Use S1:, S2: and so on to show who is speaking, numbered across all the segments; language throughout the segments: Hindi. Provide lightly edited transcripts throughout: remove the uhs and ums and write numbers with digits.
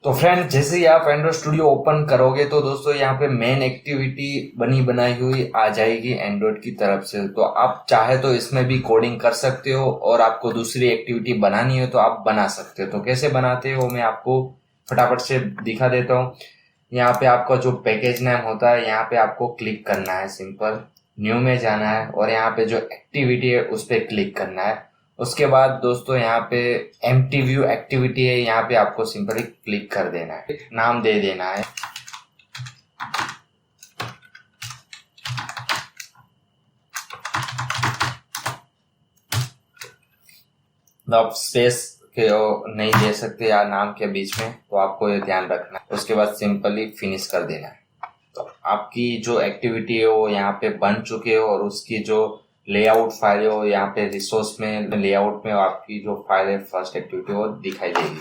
S1: तो फ्रेंड जैसे ही आप एंड्रॉइड स्टूडियो ओपन करोगे तो दोस्तों यहाँ पे मेन एक्टिविटी बनी बनाई हुई आ जाएगी एंड्रॉइड की तरफ से। तो आप चाहे तो इसमें भी कोडिंग कर सकते हो और आपको दूसरी एक्टिविटी बनानी हो तो आप बना सकते हो। तो कैसे बनाते हो मैं आपको फटाफट से दिखा देता हूँ। यहाँ पे आपका जो पैकेज नेम होता है यहाँ पे आपको क्लिक करना है, सिंपल न्यू में जाना है और यहाँ पे जो एक्टिविटी है उस पर क्लिक करना है। उसके बाद दोस्तों यहाँ पे एम्प्टी व्यू एक्टिविटी है, यहाँ पे आपको सिंपली क्लिक कर देना है, नाम दे देना है। आप स्पेस के नहीं दे सकते यार नाम के बीच में, तो आपको ये ध्यान रखना है। उसके बाद सिंपली फिनिश कर देना है। तो आपकी जो एक्टिविटी है वो यहाँ पे बन चुके हो और उसकी जो लेआउट फाइल हो यहाँ पे रिसोर्स में लेआउट में आपकी जो फाइल है फर्स्ट एक्टिविटी वो दिखाई देगी।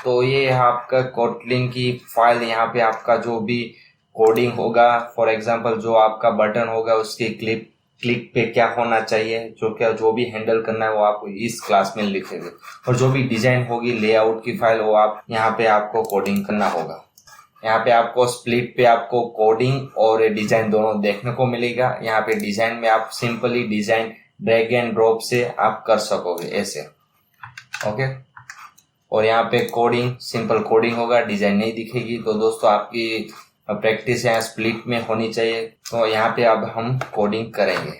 S1: तो ये आपका कोटलिन की फाइल, यहाँ पे आपका जो भी कोडिंग होगा, फॉर एग्जांपल जो आपका बटन होगा उसके क्लिक पे क्या होना चाहिए, जो भी हैंडल करना है वो आप इस क्लास में लिखेंगे। और जो भी डिजाइन होगी लेआउट की फाइल वो आप यहाँ पे आपको कोडिंग करना होगा। यहाँ पे आपको स्प्लिट पे आपको कोडिंग और डिजाइन दोनों देखने को मिलेगा। यहाँ पे डिजाइन में आप simply design drag and drop से आप कर सकोगे ऐसे, ओके। और यहाँ पे कोडिंग सिंपल कोडिंग होगा, डिजाइन नहीं दिखेगी। तो दोस्तों आपकी प्रैक्टिस यहाँ स्प्लिट में होनी चाहिए। तो यहाँ पे अब हम कोडिंग करेंगे।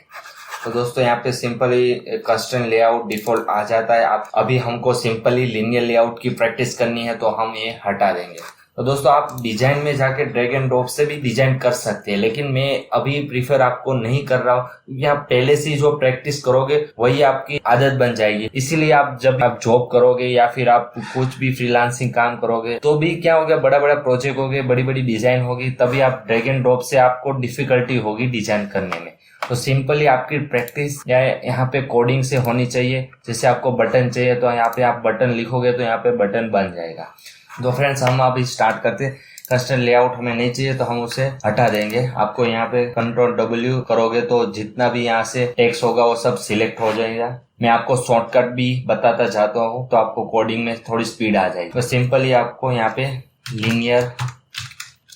S1: तो दोस्तों यहाँ पे सिंपली कस्टम लेआउट डिफॉल्ट आ जाता है। आप अभी हमको सिंपली लिनियर लेआउट की प्रैक्टिस करनी है तो हम ये हटा देंगे। तो दोस्तों आप डिजाइन में जाके ड्रैग एंड ड्रॉप से भी डिजाइन कर सकते हैं, लेकिन मैं अभी प्रीफर आपको नहीं कर रहा हूँ क्योंकि आप पहले से जो प्रैक्टिस करोगे वही आपकी आदत बन जाएगी। इसीलिए आप जब आप जॉब करोगे या फिर आप कुछ भी फ्रीलांसिंग काम करोगे तो भी क्या होगा, बड़ा बड़ा प्रोजेक्ट होगे, बड़ी बड़ी डिजाइन होगी, तभी आप ड्रैग एंड ड्रॉप से आपको डिफिकल्टी होगी डिजाइन करने में। तो सिंपली आपकी प्रैक्टिस या यहाँ पे कोडिंग से होनी चाहिए। जैसे आपको बटन चाहिए तो यहाँ पे आप बटन लिखोगे तो यहाँ पे बटन बन जाएगा। तो फ्रेंड्स हम अभी स्टार्ट करते हैं। कस्टम लेआउट हमें नहीं चाहिए तो हम उसे हटा देंगे। आपको यहाँ पे कंट्रोल W करोगे तो जितना भी यहाँ से टेक्स्ट होगा वो सब सिलेक्ट हो जाएगा। मैं आपको शॉर्टकट भी बताता जाता हूँ तो आपको कोडिंग में थोड़ी स्पीड आ जाएगी। तो सिंपली आपको यहाँ पे लीनियर,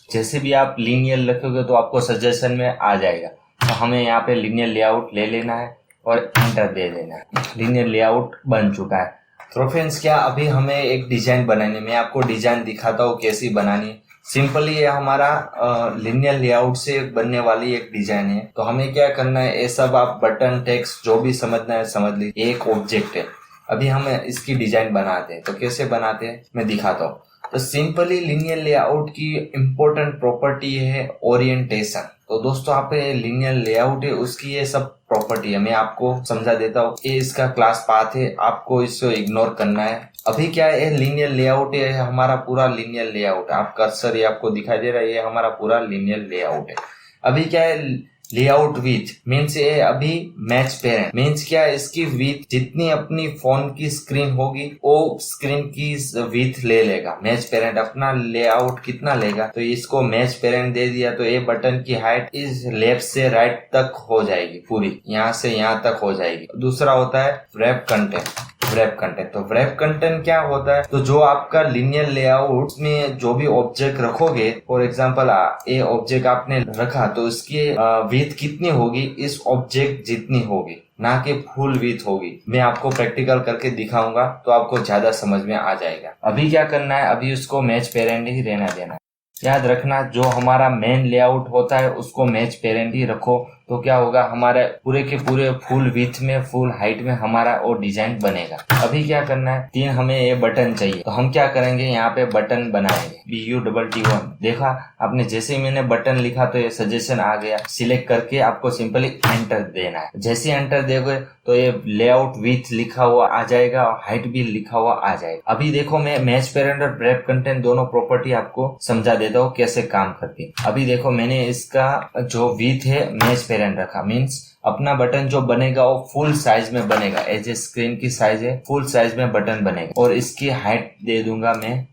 S1: जैसे भी आप लीनियर लिखोगे तो आपको सजेशन में आ जाएगा। तो हमें यहाँ पे लीनियर लेआउट ले लेना है और एंटर दे देना है। लीनियर लेआउट बन चुका है। तो फ्रेंड्स क्या अभी हमें एक डिजाइन बनानी है। मैं आपको डिजाइन दिखाता हूँ कैसी बनानी है। सिंपली ये हमारा लिनियर लेआउट से बनने वाली एक डिजाइन है। तो हमें क्या करना है, ये सब आप बटन टेक्स्ट जो भी समझना है समझ लीजिए। एक ऑब्जेक्ट है, अभी हम इसकी डिजाइन बनाते हैं। तो कैसे बनाते हैं मैं दिखाता हूँ। तो सिंपली लिनियर लेआउट की इम्पोर्टेंट प्रॉपर्टी है ओरिएंटेशन। तो दोस्तों आप लिनियर लेआउट है उसकी ये सब प्रॉपर्टी है, मैं आपको समझा देता हूँ। ये इसका क्लास पाथ है, आपको इसको इग्नोर करना है। अभी क्या है, लिनियर लेआउट है हमारा पूरा लिनियर लेआउट है। आप कर्सर ये आपको दिखाई दे रहा है, ये हमारा पूरा लिनियर लेआउट है। अभी क्या है, लेआउट विथ मीन्स ये अभी मैच पेरेंट मीन्स क्या है, इसकी विथ जितनी अपनी फोन की स्क्रीन होगी वो स्क्रीन की विथ ले लेगा। मैच पेरेंट अपना लेआउट कितना लेगा, तो इसको मैच पेरेंट दे दिया तो ये बटन की हाइट इस लेफ्ट से राइट तक हो जाएगी, पूरी यहाँ से यहाँ तक हो जाएगी। दूसरा होता है व्रैप कंटेंट। व्रैप कंटेंट, तो व्रैप कंटेंट क्या होता है, तो जो आपका लिनियर लेआउट में जो भी ऑब्जेक्ट रखोगे, फॉर एग्जांपल ये ऑब्जेक्ट आपने रखा तो इसकी विड्थ कितनी होगी, इस ऑब्जेक्ट जितनी होगी, ना कि फुल विड्थ होगी। मैं आपको प्रैक्टिकल करके दिखाऊंगा तो आपको ज्यादा समझ में आ जाएगा। अभी क्या करना है, अभी उसको मैच पेरेंट ही रहना देना है। याद रखना जो हमारा मेन लेआउट होता है उसको मैच पेरेंट ही रखो, तो क्या होगा, हमारे पूरे के पूरे फुल विड्थ में फुल हाइट में हमारा वो डिजाइन बनेगा। अभी क्या करना है, 3 हमें ये बटन चाहिए तो हम क्या करेंगे, यहाँ पे बटन बनाएंगे BUTT1। देखा आपने, जैसे ही मैंने बटन लिखा तो ये सजेशन आ गया। सिलेक्ट करके आपको सिंपली एंटर देना है। जैसे एंटर दोगे तो ये लेआउट विथ लिखा हुआ आ जाएगा और हाइट भी लिखा हुआ आ जाएगा। अभी देखो मैं मैच पेरेंट और व्रैप कंटेंट दोनों प्रॉपर्टी आपको समझा देता हूँ कैसे काम करती है। अभी देखो मैंने इसका जो विथ है मैच पेरेंट रखा, मीन्स अपना बटन जो बनेगा वो फुल साइज में बनेगा। एज ए स्क्रीन की साइज है, फुल साइज में बटन बनेगा। और इसकी हाइट दे दूंगा मैं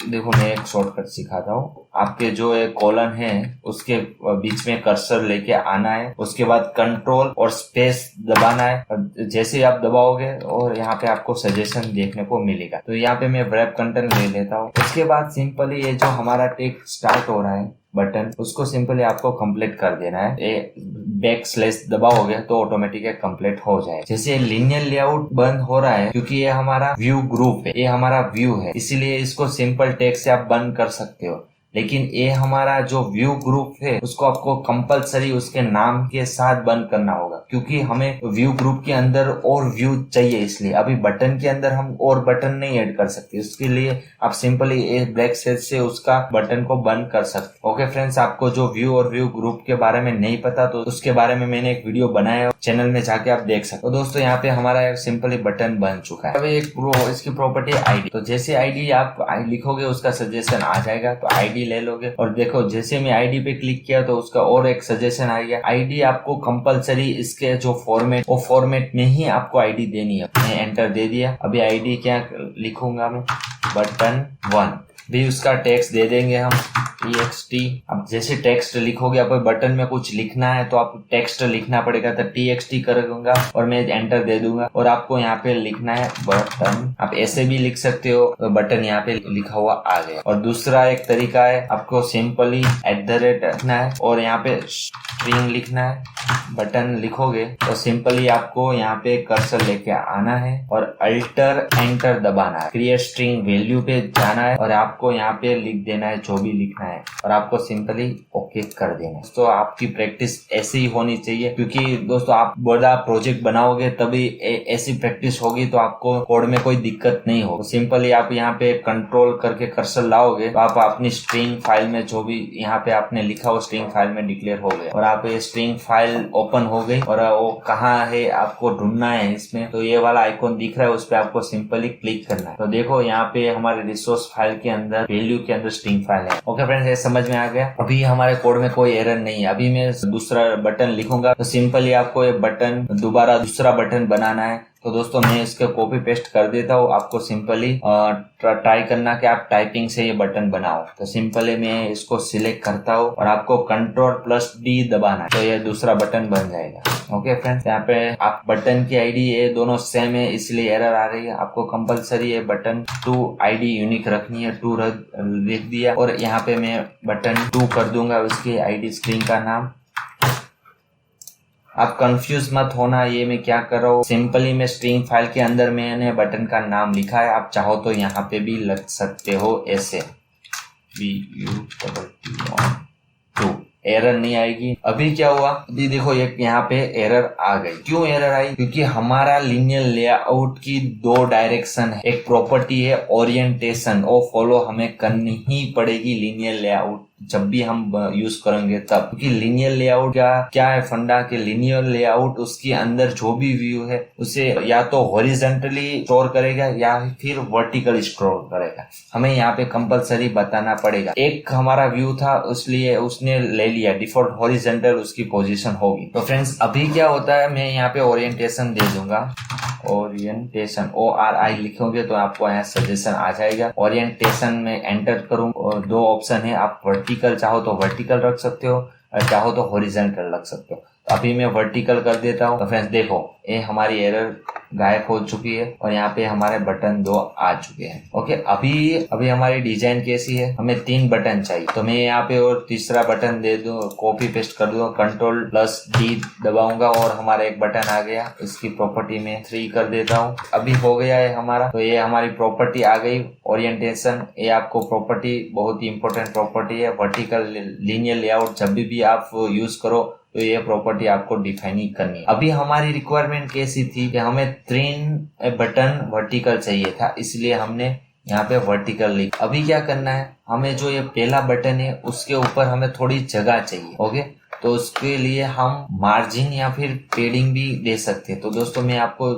S1: देखो मैं एक शॉर्टकट सिखाता हूँ। आपके जो एक कॉलन है उसके बीच में कर्सर लेके आना है, उसके बाद कंट्रोल और स्पेस दबाना है। जैसे ही आप दबाओगे और यहाँ पे आपको सजेशन देखने को मिलेगा। तो यहाँ पे मैं व्रैप कंटेंट ले लेता हूँ। उसके बाद सिंपली ये जो हमारा टेक्स्ट स्टार्ट हो रहा है बटन, उसको सिंपली आपको कंप्लीट कर देना है। बैक स्लैश दबाओगे तो ऑटोमेटिक कंप्लीट हो जाए। जैसे लिनियर लेआउट बंद हो रहा है क्योंकि ये हमारा व्यू ग्रुप है, ये हमारा व्यू है, इसीलिए इसको सिंपल टेक्स्ट से आप बंद कर सकते हो। लेकिन ये हमारा जो व्यू ग्रुप है उसको आपको कंपलसरी उसके नाम के साथ बंद करना होगा, क्योंकि हमें व्यू ग्रुप के अंदर और व्यू चाहिए। इसलिए अभी बटन के अंदर हम और बटन नहीं ऐड कर सकते, उसके लिए आप सिंपली एक ब्लैक सेल्स से उसका बटन को बंद कर सकते। ओके फ्रेंड्स, आपको जो व्यू और व्यू ग्रुप के बारे में नहीं पता तो उसके बारे में मैंने एक वीडियो बनाया, चैनल में जाके आप देख सकते हो। तो दोस्तों यहाँ पे हमारा सिंपली बटन बन चुका है। अभी इसकी प्रॉपर्टी आईडी, तो जैसे आईडी आप लिखोगे उसका सजेशन आ जाएगा। तो आईडी ले लोगे और देखो जैसे मैं आईडी पे क्लिक किया तो उसका और एक सजेशन आ गया। आईडी आपको कंपलसरी इसके जो फॉर्मेट, वो फॉर्मेट में ही आपको आईडी देनी है। मैं एंटर दे दिया। अभी आईडी क्या लिखूंगा मैं, बटन 1 भी उसका टेक्स्ट दे देंगे हम txt। अब जैसे टेक्स्ट लिखोगे, आपको बटन में कुछ लिखना है तो आप टेक्स्ट लिखना पड़ेगा, तो txt कर दूंगा और मैं एंटर दे दूंगा और आपको यहाँ पे लिखना है बटन। आप ऐसे भी लिख सकते हो, तो बटन यहाँ पे लिखा हुआ आ गया। और दूसरा एक तरीका है, आपको सिंपली @ लिखना है और यहाँ पे स्ट्रिंग लिखना है। बटन लिखोगे तो सिंपली आपको यहाँ पे कर्सर लेके आना है और अल्टर एंटर दबाना है। क्रिएट स्ट्रिंग वैल्यू पे जाना है और आपको यहाँ पे लिख देना है जो भी लिखना है और आपको सिंपली ओके कर देना है। तो आपकी प्रैक्टिस ऐसी ही होनी चाहिए, क्योंकि दोस्तों आप बड़ा प्रोजेक्ट बनाओगे तभी ऐसी प्रैक्टिस होगी तो आपको कोड में कोई दिक्कत नहीं होगी। सिंपली आप यहाँ पे कंट्रोल करके कर्सर लाओगे तो आप अपनी स्ट्रिंग फाइल में जो भी यहाँ पे आपने लिखा वो स्ट्रिंग फाइल में डिक्लेयर हो गया और आप ये स्ट्रिंग फाइल ओपन हो गई। और वो कहाँ है आपको ढूंढना है इसमें, तो ये वाला आइकॉन दिख रहा है, उस पर आपको सिंपली क्लिक करना है। तो देखो यहाँ पे हमारे रिसोर्स फाइल के अंदर वैल्यू के अंदर स्ट्रिंग फाइल है। ओके फ्रेंड्स, ये समझ में आ गया। अभी हमारे कोड में कोई एरर नहीं है। अभी मैं दूसरा बटन लिखूंगा तो सिंपली आपको ये बटन दोबारा दूसरा बटन बनाना है। तो दोस्तों मैं इसके कॉपी पेस्ट कर देता हूँ। आपको सिंपली ट्राई करना कि आप टाइपिंग से ये बटन बनाओ। तो सिंपली मैं इसको सिलेक्ट करता हूँ और आपको Ctrl+D दबाना है तो ये दूसरा बटन बन जाएगा। ओके फ्रेंड्स, यहाँ पे आप बटन की आईडी ये दोनों सेम है इसलिए एरर आ रही है। आपको कंपलसरी ये बटन 2 आईडी यूनिक रखनी है। 2 लिख दिया और यहाँ पे मैं बटन 2 कर दूंगा उसकी आईडी स्क्रीन का नाम। आप कंफ्यूज मत होना, ये मैं क्या कर रहा हूँ, सिंपली मैं स्ट्रिंग फाइल के अंदर मैंने बटन का नाम लिखा है। आप चाहो तो यहाँ पे भी लग सकते हो ऐसे BUTT2, एरर नहीं आएगी। अभी क्या हुआ, अभी देखो एक यहाँ पे एरर आ गई। क्यों एरर आई, क्योंकि हमारा लिनियर लेआउट की 2 डायरेक्शन है। एक प्रॉपर्टी है ओरिएंटेशन, वो फॉलो हमें करनी ही पड़ेगी लिनियर लेआउट जब भी हम यूज करेंगे तब। क्योंकि लिनियर लेआउट क्या है फंडा के लिनियर लेआउट उसके अंदर जो भी व्यू है उसे या तो हॉरिजॉन्टली स्टोर करेगा या फिर वर्टिकल स्टोर करेगा। हमें यहाँ पे कंपलसरी बताना पड़ेगा। एक हमारा व्यू था इसलिए उसने ले लिया डिफॉल्ट हॉरिजॉन्टल उसकी पोजीशन होगी। तो फ्रेंड्स अभी क्या होता है, मैं यहाँ पे ओरिएंटेशन दे दूंगा। ओरिएंटेशन ORI लिखोगे तो आपको यहाँ सजेशन आ जाएगा। ओरिएंटेशन में एंटर करूँ और 2 ऑप्शन है, आप वर्टिकल चाहो तो वर्टिकल रख सकते हो और चाहो तो हॉरिजॉन्टल रख सकते हो। तो अभी मैं वर्टिकल कर देता हूँ। तो फ्रेंड्स देखो ये हमारी एरर गायब हो चुकी है और यहाँ पे हमारे बटन 2 आ चुके हैं। ओके, अभी हमारी डिजाइन कैसी है, हमें 3 बटन चाहिए। तो मैं यहाँ पे और तीसरा बटन दे दूँ, कॉपी पेस्ट कर दूँ, Ctrl+D दबाऊंगा और हमारा एक बटन आ गया। इसकी प्रॉपर्टी में 3 कर देता हूँ। अभी हो गया है हमारा। तो ये हमारी प्रॉपर्टी आ गई ओरिएंटेशन। ये आपको प्रॉपर्टी बहुत ही इंपॉर्टेंट प्रॉपर्टी है। वर्टिकल लिनियर लेआउट जब भी आप यूज करो तो ये प्रॉपर्टी आपको डिफाइन करनी है। अभी हमारी रिक्वायरमेंट कैसी थी कि हमें 3 बटन वर्टिकल चाहिए था, इसलिए हमने यहाँ पे वर्टिकल लिख। अभी क्या करना है, हमें जो ये पहला बटन है उसके ऊपर हमें थोड़ी जगह चाहिए। ओके, तो उसके लिए हम मार्जिन या फिर पेडिंग भी दे सकते हैं। तो दोस्तों मैं आपको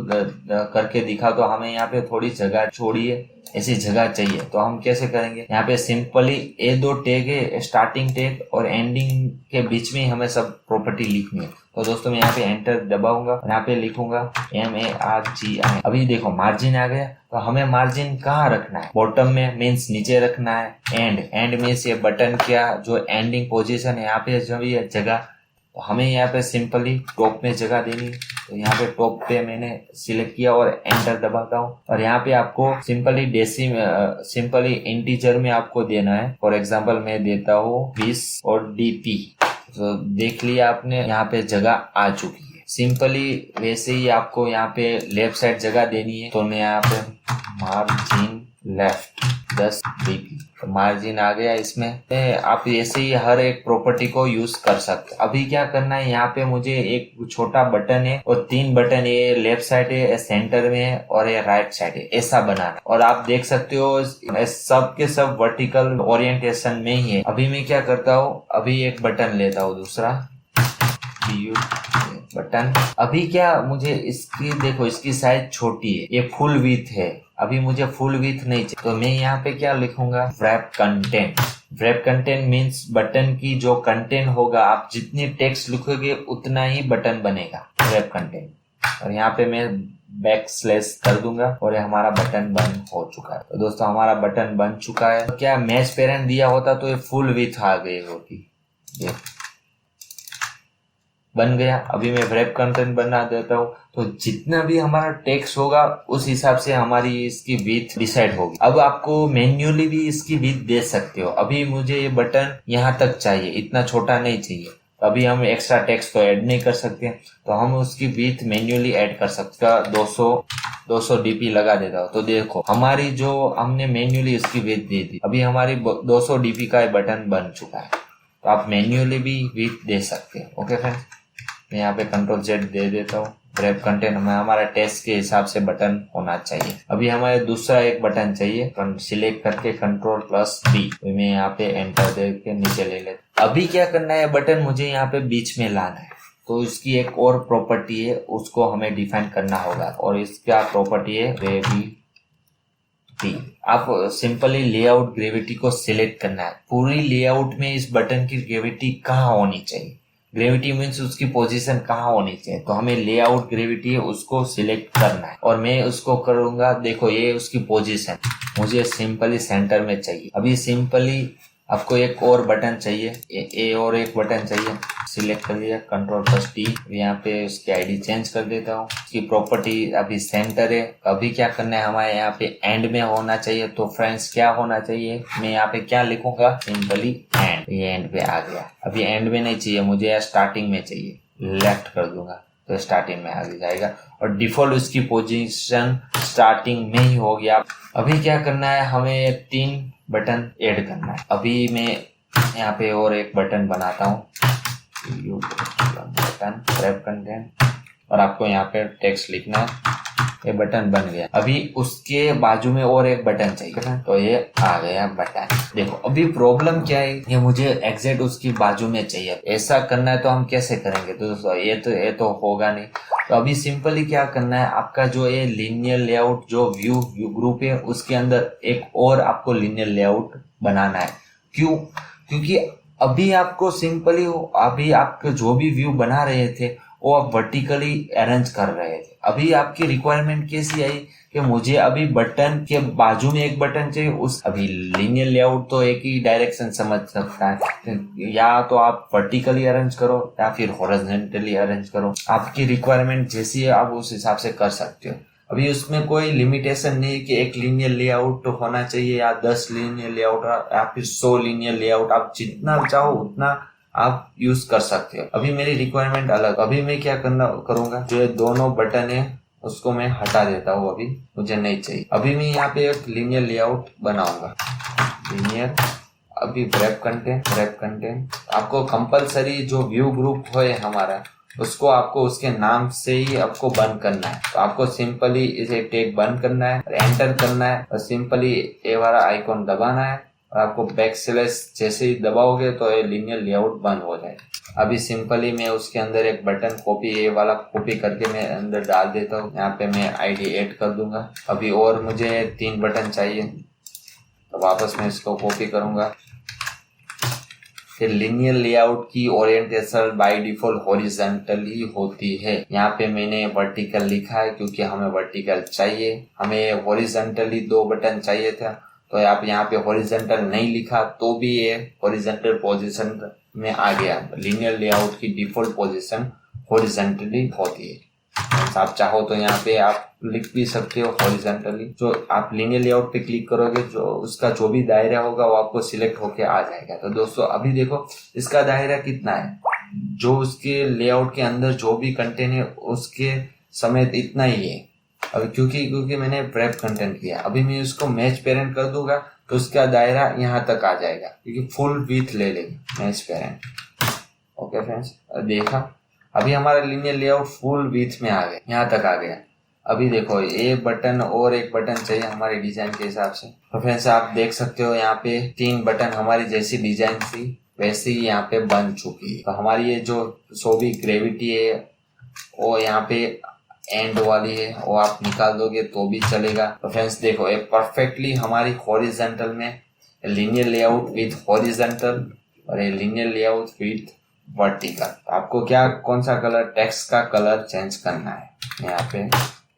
S1: करके दिखा, तो हमें यहाँ पे थोड़ी जगह छोड़िए ऐसी जगह चाहिए, तो हम कैसे करेंगे? यहाँ पे सिंपली ये दो टैग है, स्टार्टिंग टैग और एंडिंग के बीच में हमें सब प्रॉपर्टी लिखनी है। तो दोस्तों मैं यहाँ पे एंटर दबाऊंगा और यहाँ पे लिखूंगा MARGI। अभी देखो मार्जिन आ गया, तो हमें मार्जिन कहाँ रखना है? बॉटम में, मीन्स नीचे रखना है। एंड मीन्स ये बटन क्या जो एंडिंग पोजीशन है, यहाँ पे जो भी जगह, तो हमें यहाँ पे सिंपली टॉप में जगह देनी है। तो यहाँ पे टॉप पे मैंने सिलेक्ट किया और एंटर दबाता हूँ। और यहाँ पे आपको सिंपली इंटीजर में आपको देना है। फॉर एग्जांपल मैं देता हूँ 20 और DP। तो देख लिया आपने, यहाँ पे जगह आ चुकी है। सिंपली वैसे ही आपको यहाँ पे लेफ्ट साइड जगह देनी है। तो मैं यहाँ पे मार्जिन लेफ्ट 10 DP, तो मार्जिन आ गया इसमें। आप ऐसे ही हर एक प्रॉपर्टी को यूज कर सकते हैं। अभी क्या करना है, यहाँ पे मुझे एक छोटा बटन है और 3 बटन, ये लेफ्ट साइड है, सेंटर में है और ये राइट साइड है, ऐसा बनाना। और आप देख सकते हो सब के सब वर्टिकल ओरिएंटेशन में ही है। अभी मैं क्या करता हूँ, अभी एक बटन लेता हूँ दूसरा बटन। अभी क्या मुझे इसकी देखो, इसकी साइज छोटी है, ये फुल विड्थ है। अभी मुझे फुल विड्थ नहीं चाहिए, तो मैं यहाँ पे क्या लिखूंगा, wrap content। wrap content means button की जो कंटेंट होगा, आप जितनी टेक्स्ट लिखोगे उतना ही बटन बनेगा, wrap content। और यहाँ पे मैं बैकस्लैश कर दूंगा और ये हमारा बटन बन हो चुका है। तो दोस्तों हमारा बटन बन चुका है। तो क्या मैच पेरेंट दिया होता तो ये फुल विड्थ आ गई होती, ये बन गया। अभी मैं wrap कंटेंट बना देता हूँ, तो जितना भी हमारा टेक्स्ट होगा उस हिसाब से हमारी इसकी विड्थ डिसाइड होगी। अब आपको मैन्युअली भी इसकी विड्थ दे सकते हो। अभी मुझे ये बटन यहाँ तक चाहिए, इतना छोटा नहीं चाहिए। अभी हम एक्स्ट्रा टेक्स्ट तो ऐड नहीं कर सकते, तो हम उसकी विड्थ मैन्युअली ऐड कर सकते हैं। 200 DP लगा देता हूँ। तो देखो हमारी जो हमने मैन्युअली इसकी विड्थ दे दी, अभी हमारी 200 DP का बटन बन चुका है। तो आप मैन्युअली भी विड्थ दे सकते हैं। ओके फ्रेंड्स, मैं यहाँ पे Ctrl Z दे देता हूँ। wrap कंटेंट में हमारा टेक्स्ट के हिसाब से बटन होना चाहिए। अभी हमारे दूसरा एक बटन चाहिए, सिलेक्ट करके Ctrl+D, तो मैं यहाँ पे एंटर दे के नीचे ले लेता। अभी क्या करना है, बटन मुझे यहाँ पे बीच में लाना है। तो इसकी एक और प्रॉपर्टी है, उसको हमें डिफाइन करना होगा। और इसका प्रॉपर्टी है ग्रेविटी। आप सिंपली लेआउट ग्रेविटी को सिलेक्ट करना है। पूरी लेआउट में इस बटन की ग्रेविटी कहाँ होनी चाहिए, ग्रेविटी मीन्स उसकी पोजीशन कहाँ होनी चाहिए। तो हमें लेआउट ग्रेविटी है उसको सिलेक्ट करना है और मैं उसको करूंगा। देखो ये उसकी पोजीशन मुझे सिंपली सेंटर में चाहिए। अभी सिंपली आपको एक और बटन चाहिए, और एक बटन चाहिए। सिलेक्ट कर लिया, Ctrl+T। यहाँ पे उसकी आईडी चेंज कर देता हूँ। उसकी प्रॉपर्टी अभी सेंटर है। अभी क्या करना है, हमारे यहाँ पे एंड में होना चाहिए। तो फ्रेंड्स क्या होना चाहिए, मैं यहाँ पे क्या लिखूंगा, सिंपली एंड। ये एंड पे आ गया। अभी एंड में नहीं चाहिए मुझे, स्टार्टिंग में चाहिए। लेफ्ट कर दूंगा तो स्टार्टिंग में आ जाएगा। और डिफॉल्ट उसकी पोजीशन स्टार्टिंग में ही हो गया। अभी क्या करना है, हमें 3 बटन ऐड करना है। अभी मैं यहाँ पे और एक बटन बनाता हूँ, बटन wrap कंटेंट, और आपको यहाँ पे टेक्स्ट लिखना है। ये बटन बन गया। अभी उसके बाजू में और एक बटन चाहिए, तो ये आ गया बटन। देखो अभी प्रॉब्लम क्या है, ये मुझे एग्जैक्ट उसकी बाजू में चाहिए। ऐसा करना है तो हम कैसे करेंगे, तो दोस्तों ये तो होगा नहीं। तो अभी सिंपली क्या करना है, आपका जो ये लीनियर लेआउट जो व्यू ग्रुप है, उसके अंदर एक और आपको लीनियर लेआउट बनाना है। क्यों? क्योंकि अभी आपको सिंपली अभी आप जो भी व्यू बना रहे थे वो आप वर्टिकली अरेंज कर रहे थे। अभी आपकी रिक्वायरमेंट कैसी आई कि मुझे अभी बटन के बाजू में एक बटन चाहिए। उस अभी लीनियर लेआउट तो एक ही डायरेक्शन समझ सकता है, या तो आप वर्टिकली अरेंज करो या फिर हॉरिजॉन्टली अरेंज करो। आपकी रिक्वायरमेंट जैसी है आप उस हिसाब से कर सकते हो। अभी उसमें कोई लिमिटेशन नहीं है कि एक लीनियर लेआउट होना चाहिए या 10 लीनियर लेआउट या फिर 100 लीनियर लेआउट। आप जितना चाहो उतना आप यूज कर सकते हो। अभी मेरी रिक्वायरमेंट अलग। अभी मैं क्या करूंगा, जो दोनों बटन है उसको मैं हटा देता हूँ, अभी मुझे नहीं चाहिए। अभी मैं यहाँ पे एक लीनियर लेआउट बनाऊंगा, लीनियर। अभी wrap कंटेंट आपको कंपलसरी जो व्यू ग्रुप है हमारा, उसको आपको उसके नाम से ही आपको बंद करना है। तो आपको सिंपली इसे टैग बंद करना है, एंटर करना है और सिंपली ये वाला आइकॉन दबाना है। और आपको बैकस्लैश जैसे ही दबाओगे तो ये लीनियर लेआउट बंद हो जाए। अभी सिंपली मैं उसके अंदर एक बटन कॉपी, ये वाला कॉपी करके मैं अंदर डाल देता हूँ। यहाँ पे मैं आईडी ऐड कर दूंगा। अभी और मुझे 3 बटन चाहिए, तो वापस मैं इसको कॉपी करूंगा। फिर लिनियर लेआउट की ओरिएंटेशन बाय डिफॉल्ट हॉरिजॉन्टली होती है। यहाँ पे मैंने वर्टिकल लिखा है क्योंकि हमें वर्टिकल चाहिए। हमें हॉरिजॉन्टली 2 बटन चाहिए था, तो आप यहाँ पे हॉरिजॉन्टल नहीं लिखा तो भी ये हॉरिजॉन्टल पोजीशन में आ गया। लिनियर लेआउट की डिफॉल्ट पोजीशन हॉरिजॉन्टली होती है। आप चाहो तो यहाँ पे आप लिख भी सकते हो हॉरिजॉन्टली। जो आप लिनियर लेआउट पे क्लिक करोगे, जो उसका जो भी दायरा होगा वो आपको सिलेक्ट होके आ जाएगा। तो दोस्तों अभी देखो इसका दायरा कितना है, जो उसके लेआउट के अंदर जो भी कंटेंट है उसके समेत इतना ही है। अभी क्योंकि मैंने व्रैप कंटेंट किया, अभी मैं उसको मैच पेरेंट कर दूंगा तो उसका दायरा यहाँ तक आ जाएगा, क्योंकि फुल विड्थ ले लेगा मैच पेरेंट। ओके फ्रेंड्स, देखा अभी हमारा लिनियर लेआउट फुल विड्थ में आ गया, यहाँ तक आ गया। अभी देखो ये बटन और एक बटन चाहिए हमारे डिजाइन के हिसाब से। तो फ्रेंड्स आप देख सकते हो यहाँ पे 3 बटन हमारी जैसी डिजाइन थी वैसे ही यहाँ पे बन चुकी है। तो हमारी ये जो भी ग्रेविटी है वो यहाँ पे एंड वाली है, वो आप निकाल दोगे तो भी चलेगा। तो फ्रेंड्स देखो ये परफेक्टली हमारी हॉरिजॉन्टल में लिनियर लेआउट विद हॉरिजॉन्टल और ये लिनियर लेआउट विद वर्टिकल। आपको क्या कौन सा कलर, टेक्स्ट का कलर चेंज करना है। यहाँ पे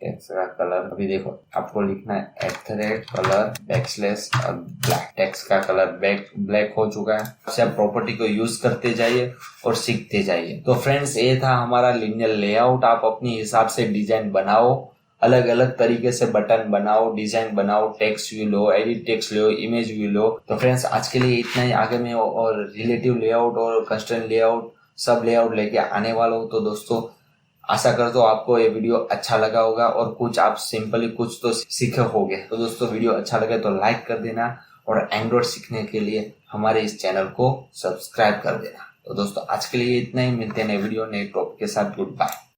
S1: टेक्स्ट का कलर अभी देखो आपको लिखना है @ बैकस्लैश और ब्लैक। टेक्स्ट का कलर ब्लैक हो चुका है। इससे आप प्रॉपर्टी को यूज करते जाइए और सीखते जाइए। तो फ्रेंड्स ये था हमारा लिनियर लेआउट। आप अपनी हिसाब से डिजाइन बनाओ, अलग अलग तरीके से बटन बनाओ, डिजाइन बनाओ, टेक्स्ट व्यू लो, एडिट टेक्स्ट लो, इमेज व्यू लो। तो फ्रेंड्स आज के लिए इतना ही। आगे मैं और रिलेटिव लेआउट और कस्टम लेआउट सब लेआउट लेके आने वाला हूँ। तो दोस्तों आशा करता हूँ आपको ये वीडियो अच्छा लगा होगा और कुछ आप सिंपली कुछ तो सीखे होगे। तो दोस्तों वीडियो अच्छा लगे तो लाइक कर देना और एंड्रॉइड सीखने के लिए हमारे इस चैनल को सब्सक्राइब कर देना। तो दोस्तों आज के लिए इतना ही। मिलते हैं नए वीडियो नए टॉपिक के साथ। Good bye.